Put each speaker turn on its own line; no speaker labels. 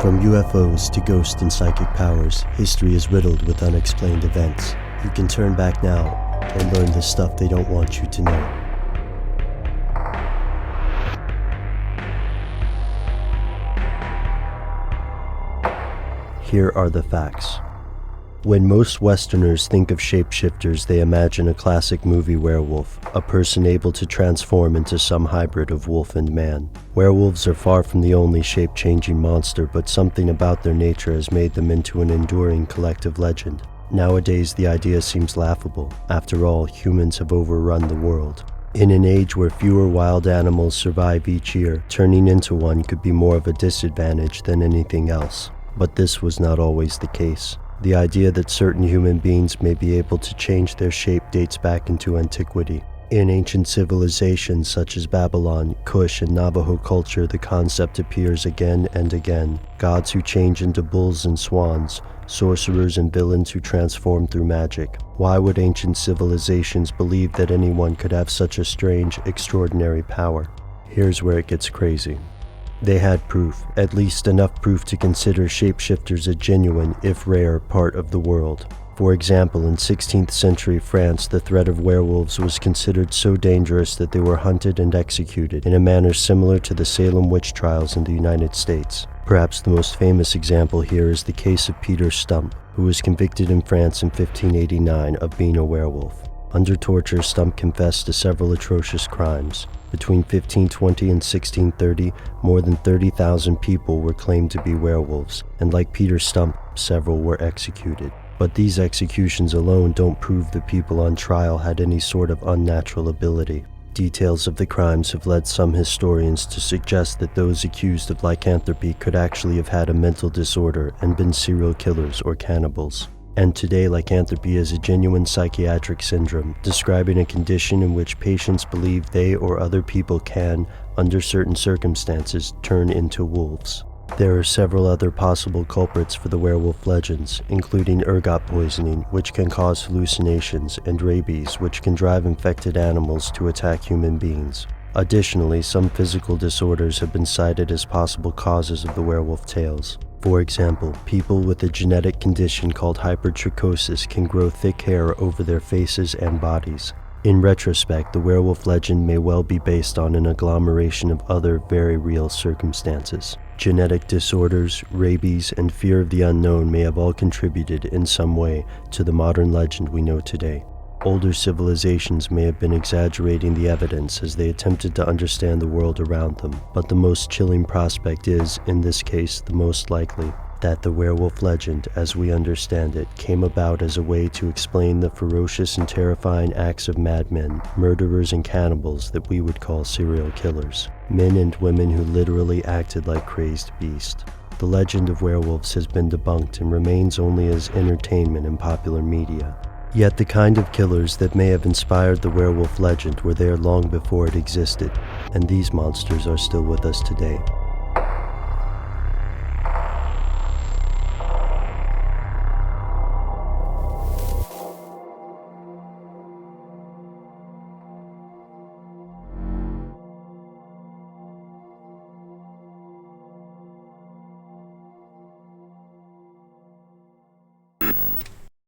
From UFOs to ghost and psychic powers, history is riddled with unexplained events. You can turn back now and learn the stuff they don't want you to know. Here are the facts. When most Westerners think of shapeshifters, they imagine a classic movie werewolf, a person able to transform into some hybrid of wolf and man. Werewolves are far from the only shape-changing monster, but something about their nature has made them into an enduring collective legend. Nowadays, the idea seems laughable. After all, humans have overrun the world. In an age where fewer wild animals survive each year, turning into one could be more of a disadvantage than anything else. But this was not always the case. The idea that certain human beings may be able to change their shape dates back into antiquity. In ancient civilizations such as Babylon, Kush, and Navajo culture, the concept appears again and again. Gods who change into bulls and swans, sorcerers and villains who transform through magic. Why would ancient civilizations believe that anyone could have such a strange, extraordinary power? Here's where it gets crazy. They had proof, at least enough proof to consider shapeshifters a genuine, if rare, part of the world. For example, in 16th century France, the threat of werewolves was considered so dangerous that they were hunted and executed in a manner similar to the Salem witch trials in the United States. Perhaps the most famous example here is the case of Peter Stump, who was convicted in France in 1589 of being a werewolf. Under torture, Stump confessed to several atrocious crimes. Between 1520 and 1630, more than 30,000 people were claimed to be werewolves, and like Peter Stump, several were executed. But these executions alone don't prove the people on trial had any sort of unnatural ability. Details of the crimes have led some historians to suggest that those accused of lycanthropy could actually have had a mental disorder and been serial killers or cannibals. And today, lycanthropy is a genuine psychiatric syndrome, describing a condition in which patients believe they or other people can, under certain circumstances, turn into wolves. There are several other possible culprits for the werewolf legends, including ergot poisoning, which can cause hallucinations, and rabies, which can drive infected animals to attack human beings. Additionally, some physical disorders have been cited as possible causes of the werewolf tales. For example, people with a genetic condition called hypertrichosis can grow thick hair over their faces and bodies. In retrospect, the werewolf legend may well be based on an agglomeration of other very real circumstances. Genetic disorders, rabies, and fear of the unknown may have all contributed in some way to the modern legend we know today. Older civilizations may have been exaggerating the evidence as they attempted to understand the world around them, but the most chilling prospect is, in this case, the most likely, that the werewolf legend, as we understand it, came about as a way to explain the ferocious and terrifying acts of madmen, murderers, and cannibals that we would call serial killers. Men and women who literally acted like crazed beasts. The legend of werewolves has been debunked and remains only as entertainment in popular media. Yet the kind of killers that may have inspired the werewolf legend were there long before it existed, and these monsters are still with us today.